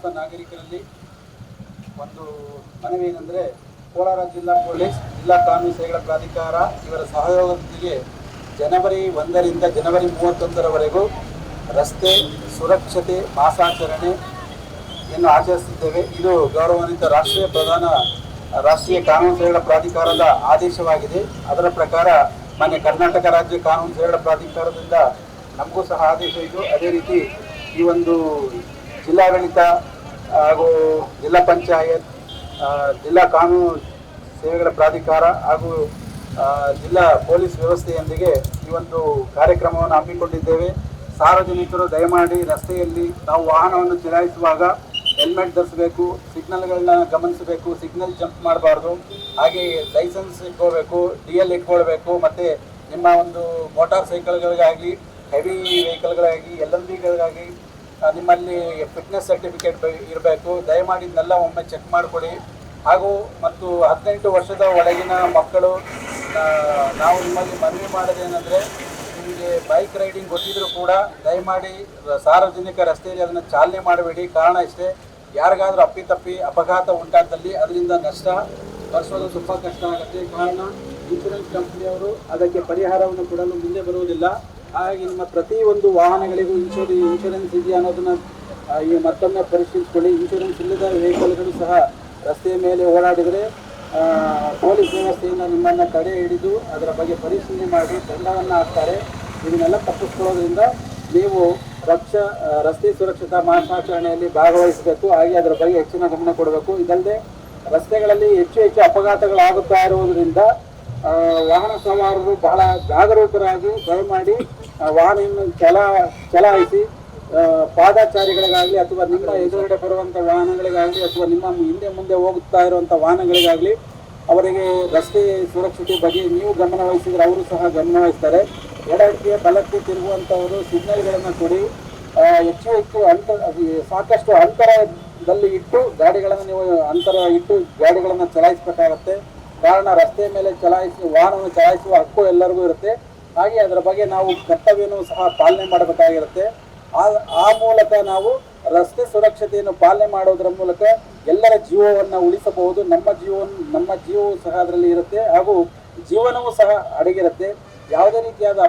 ಸಮಸ್ತ ನಾಗರಿಕರಲ್ಲಿ ಒಂದು ಮನವಿ ಏನೆಂದರೆ, ಕೋಲಾರ ಜಿಲ್ಲಾ ಪೊಲೀಸ್, ಜಿಲ್ಲಾ ಕಾನೂನು ಸೇವೆಗಳ ಪ್ರಾಧಿಕಾರ ಇವರ ಸಹಯೋಗದೊಂದಿಗೆ ಜನವರಿ 1ರಿಂದ ಜನವರಿ 31ರವರೆಗೂ ರಸ್ತೆ ಸುರಕ್ಷತೆ ಮಾಸಾಚರಣೆಯನ್ನು ಆಚರಿಸುತ್ತಿದ್ದೇವೆ. ಇದು ಗೌರವಾನ್ವಿತ ರಾಷ್ಟ್ರೀಯ ಕಾನೂನು ಸೇವೆಗಳ ಪ್ರಾಧಿಕಾರದ ಆದೇಶವಾಗಿದೆ. ಅದರ ಪ್ರಕಾರ ಮಾನ್ಯ ಕರ್ನಾಟಕ ರಾಜ್ಯ ಕಾನೂನು ಸೇವೆಗಳ ಪ್ರಾಧಿಕಾರದಿಂದ ನಮಗೂ ಸಹ ಆದೇಶ ಇದ್ದು, ಅದೇ ರೀತಿ ಈ ಒಂದು ಜಿಲ್ಲಾಡಳಿತ ಹಾಗೂ ಜಿಲ್ಲಾ ಪಂಚಾಯತ್, ಜಿಲ್ಲಾ ಕಾನೂನು ಸೇವೆಗಳ ಪ್ರಾಧಿಕಾರ ಹಾಗೂ ಜಿಲ್ಲಾ ಪೊಲೀಸ್ ವ್ಯವಸ್ಥೆಯೊಂದಿಗೆ ಈ ಒಂದು ಕಾರ್ಯಕ್ರಮವನ್ನು ಹಮ್ಮಿಕೊಂಡಿದ್ದೇವೆ. ಸಾರ್ವಜನಿಕರು ದಯಮಾಡಿ ರಸ್ತೆಯಲ್ಲಿ ನಾವು ವಾಹನವನ್ನು ಚಲಾಯಿಸುವಾಗ ಹೆಲ್ಮೆಟ್ ಧರಿಸಬೇಕು, ಸಿಗ್ನಲ್ಗಳನ್ನ ಗಮನಿಸಬೇಕು, ಸಿಗ್ನಲ್ ಜಂಪ್ ಮಾಡಬಾರ್ದು, ಹಾಗೆ ಲೈಸೆನ್ಸ್ ಇಟ್ಕೊಳ್ಬೇಕು, DL ಇಟ್ಕೊಳ್ಬೇಕು, ಮತ್ತು ನಿಮ್ಮ ಒಂದು ಮೋಟಾರ್ ಸೈಕಲ್ಗಳಿಗಾಗಲಿ, ಹೆವಿ ವೆಹಿಕಲ್ಗಳಾಗಿ, LMVಗಳಿಗಾಗಿ ನಿಮ್ಮಲ್ಲಿ ಫಿಟ್ನೆಸ್ ಸರ್ಟಿಫಿಕೇಟ್ ಇರಬೇಕು. ದಯಮಾಡಿ ಇದನ್ನೆಲ್ಲ ಒಮ್ಮೆ ಚೆಕ್ ಮಾಡಿಕೊಡಿ. ಹಾಗೂ ಮತ್ತು 18 ವರ್ಷದ ಒಳಗಿನ ಮಕ್ಕಳು, ನಾವು ನಿಮ್ಮಲ್ಲಿ ಮನವಿ ಮಾಡೋದೇನೆಂದರೆ, ನಿಮಗೆ ಬೈಕ್ ರೈಡಿಂಗ್ ಗೊತ್ತಿದ್ರೂ ಕೂಡ ದಯಮಾಡಿ ಸಾರ್ವಜನಿಕ ರಸ್ತೆಯಲ್ಲಿ ಅದನ್ನು ಚಾಲನೆ ಮಾಡಬೇಡಿ. ಕಾರಣ ಇಷ್ಟೇ, ಯಾರಿಗಾದರೂ ಅಪ್ಪಿತಪ್ಪಿ ಅಪಘಾತ ಉಂಟಾದಲ್ಲಿ ಅದರಿಂದ ನಷ್ಟ ಭರಿಸೋದು ತುಂಬ ಕಷ್ಟ ಆಗುತ್ತೆ. ಕಾರಣ ಇನ್ಶೂರೆನ್ಸ್ ಕಂಪ್ನಿಯವರು ಅದಕ್ಕೆ ಪರಿಹಾರವನ್ನು ಕೊಡಲು ಮುಂದೆ ಬರುವುದಿಲ್ಲ. ಹಾಗಾಗಿ ನಿಮ್ಮ ಪ್ರತಿಯೊಂದು ವಾಹನಗಳಿಗೂ ಇನ್ಶೂರೆನ್ಸ್ ಇದೆಯಾ ಅನ್ನೋದನ್ನು ಈ ಮತ್ತೊಮ್ಮೆ ಪರಿಶೀಲಿಸಿಕೊಳ್ಳಿ. ಇನ್ಶೂರೆನ್ಸ್ ಇಲ್ಲದ ವೆಹಿಕಲ್ಗಳು ಸಹ ರಸ್ತೆಯ ಮೇಲೆ ಓಡಾಡಿದರೆ ಪೊಲೀಸ್ ವ್ಯವಸ್ಥೆಯಿಂದ ನಿಮ್ಮನ್ನು ತಡೆ ಹಿಡಿದು ಅದರ ಬಗ್ಗೆ ಪರಿಶೀಲನೆ ಮಾಡಿ ದಂಡವನ್ನು ಹಾಕ್ತಾರೆ. ಇದನ್ನೆಲ್ಲ ತಪ್ಪಿಸ್ಕೊಳ್ಳೋದ್ರಿಂದ ನೀವು ರಸ್ತೆ ಸುರಕ್ಷತಾ ಮಾಸಾಚರಣೆಯಲ್ಲಿ ಭಾಗವಹಿಸಬೇಕು. ಹಾಗೆ ಅದರ ಬಗ್ಗೆ ಹೆಚ್ಚಿನ ಗಮನ ಕೊಡಬೇಕು. ಇದಲ್ಲದೆ ರಸ್ತೆಗಳಲ್ಲಿ ಹೆಚ್ಚು ಅಪಘಾತಗಳಾಗುತ್ತಾ ಇರುವುದರಿಂದ ವಾಹನ ಸವಾರರು ಬಹಳ ಜಾಗರೂಕರಾಗಿ ದಯಮಾಡಿ ವಾಹನವನ್ನು ಚಲಾಯಿಸಿ. ಪಾದಚಾರಿಗಳಿಗಾಗಲಿ ಅಥವಾ ನಿಮ್ಮ ಎದುರುಗಡೆ ಬರುವಂಥ ವಾಹನಗಳಿಗಾಗಲಿ ಅಥವಾ ನಿಮ್ಮ ಹಿಂದೆ ಮುಂದೆ ಹೋಗುತ್ತಾ ಇರುವಂಥ ವಾಹನಗಳಿಗಾಗಲಿ ಅವರಿಗೆ ರಸ್ತೆ ಸುರಕ್ಷತೆ ಬಗ್ಗೆ ನೀವು ಗಮನ ವಹಿಸಿದರೆ ಅವರು ಸಹ ಗಮನ ವಹಿಸ್ತಾರೆ. ಎಡಕ್ಕೆ ಬಲಕ್ಕೆ ತಿರುಗುವಂಥವರು ಸಿಗ್ನಲ್ಗಳನ್ನು ಕೊಡಿ. ಹೆಚ್ಚು ಸಾಕಷ್ಟು ಅಂತರದಲ್ಲಿ ಇಟ್ಟು ಗಾಡಿಗಳನ್ನು ಗಾಡಿಗಳನ್ನು ಚಲಾಯಿಸಬೇಕಾಗತ್ತೆ. ಕಾರಣ ರಸ್ತೆ ಮೇಲೆ ವಾಹನವನ್ನು ಚಲಾಯಿಸುವ ಹಕ್ಕು ಎಲ್ಲರಿಗೂ ಇರುತ್ತೆ. ಹಾಗೆ ಅದರ ಬಗ್ಗೆ ನಾವು ಕರ್ತವ್ಯನೂ ಸಹ ಪಾಲನೆ ಮಾಡಬೇಕಾಗಿರುತ್ತೆ. ಆ ಮೂಲಕ ನಾವು ರಸ್ತೆ ಸುರಕ್ಷತೆಯನ್ನು ಪಾಲನೆ ಮಾಡೋದರ ಮೂಲಕ ಎಲ್ಲರ ಜೀವವನ್ನು ಉಳಿಸಬಹುದು. ನಮ್ಮ ಜೀವವು ಸಹ ಅದರಲ್ಲಿ ಇರುತ್ತೆ ಹಾಗೂ ಜೀವನವೂ ಸಹ ಅಡಗಿರುತ್ತೆ. ಯಾವುದೇ ರೀತಿಯಾದ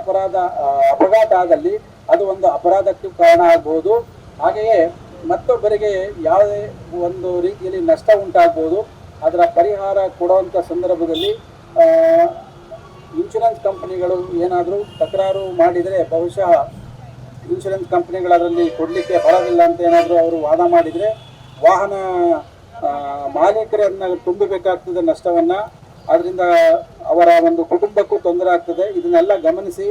ಅಪಘಾತ ಆದಲ್ಲಿ ಅದು ಒಂದು ಅಪರಾಧಕ್ಕೂ ಕಾರಣ ಆಗಬಹುದು. ಹಾಗೆಯೇ ಮತ್ತೊಬ್ಬರಿಗೆ ಯಾವುದೇ ಒಂದು ರೀತಿಯಲ್ಲಿ ನಷ್ಟ ಉಂಟಾಗಬಹುದು. ಅದರ ಪರಿಹಾರ ಕೊಡುವಂಥ ಸಂದರ್ಭದಲ್ಲಿ ಇನ್ಶೂರೆನ್ಸ್ ಕಂಪನಿಗಳು ಏನಾದರೂ ತಕರಾರು ಮಾಡಿದರೆ ಬಹುಶಃ ಇನ್ಶೂರೆನ್ಸ್ ಕಂಪನಿಗಳು ಅದರಲ್ಲಿ ಕೊಡಲಿಕ್ಕೆ ಬರೋದಿಲ್ಲ ಅಂತ ಏನಾದರೂ ಅವರು ವಾದ ಮಾಡಿದರೆ ವಾಹನ ಮಾಲೀಕರನ್ನು ತುಂಬಬೇಕಾಗ್ತದೆ ನಷ್ಟವನ್ನು. ಅದರಿಂದ ಅವರ ಒಂದು ಕುಟುಂಬಕ್ಕೂ ತೊಂದರೆ ಆಗ್ತದೆ. ಇದನ್ನೆಲ್ಲ ಗಮನಿಸಿ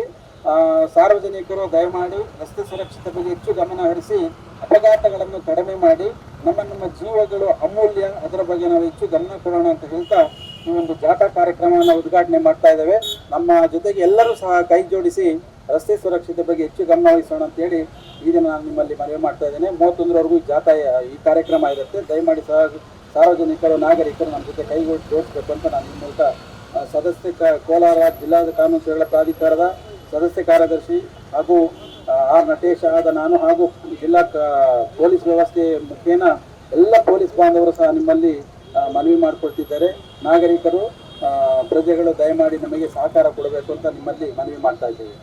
ಸಾರ್ವಜನಿಕರು ದಯಮಾಡಿ ರಸ್ತೆ ಸುರಕ್ಷತೆ ಬಗ್ಗೆ ಹೆಚ್ಚು ಗಮನ ಹರಿಸಿ ಅಪಘಾತಗಳನ್ನು ಕಡಿಮೆ ಮಾಡಿ. ನಮ್ಮ ಜೀವಗಳು ಅಮೂಲ್ಯ, ಅದರ ಬಗ್ಗೆ ನಾವು ಹೆಚ್ಚು ಗಮನ ಕೊಡೋಣ ಅಂತ ಹೇಳ್ತಾ ಈ ಒಂದು ಜಾಥಾ ಕಾರ್ಯಕ್ರಮವನ್ನು ಉದ್ಘಾಟನೆ ಮಾಡ್ತಾ ಇದ್ದೇವೆ. ನಮ್ಮ ಜೊತೆಗೆ ಎಲ್ಲರೂ ಸಹ ಕೈ ಜೋಡಿಸಿ ರಸ್ತೆ ಸುರಕ್ಷತೆ ಬಗ್ಗೆ ಹೆಚ್ಚು ಗಮನ ವಹಿಸೋಣ ಅಂತೇಳಿ ಈ ದಿನ ನಾನು ನಿಮ್ಮಲ್ಲಿ ಮನವಿ ಮಾಡ್ತಾ ಇದ್ದೇನೆ. 31ರವರೆಗೂ ಈ ಕಾರ್ಯಕ್ರಮ ಇರುತ್ತೆ. ದಯಮಾಡಿ ಸಾರ್ವಜನಿಕರು, ನಾಗರಿಕರು ನಮ್ಮ ಜೊತೆ ಕೈ ಜೋಡಿಸಬೇಕು ಅಂತ ನಾನು ಈ ಮೂಲಕ ಕೋಲಾರ ಜಿಲ್ಲಾ ಕಾನೂನು ಸೇವೆಗಳ ಪ್ರಾಧಿಕಾರದ ಸದಸ್ಯ ಕಾರ್ಯದರ್ಶಿ ಹಾಗೂ ಆರ್ ನಟೇಶ್ ಆದ ನಾನು ಹಾಗೂ ಜಿಲ್ಲಾ ಪೊಲೀಸ್ ವ್ಯವಸ್ಥೆ ಮುಖೇನ ಎಲ್ಲ ಪೊಲೀಸ್ ಬಾಂಧವರು ಸಹ ನಿಮ್ಮಲ್ಲಿ ಮನವಿ ಮಾಡಿಕೊಳ್ತಿದ್ದಾರೆ. ನಾಗರಿಕರು, ಪ್ರಜೆಗಳು ದಯಮಾಡಿ ನಮಗೆ ಸಹಕಾರ ಕೊಡಬೇಕು ಅಂತ ನಿಮ್ಮಲ್ಲಿ ಮನವಿ ಮಾಡ್ತಾ ಇದ್ದೇವೆ.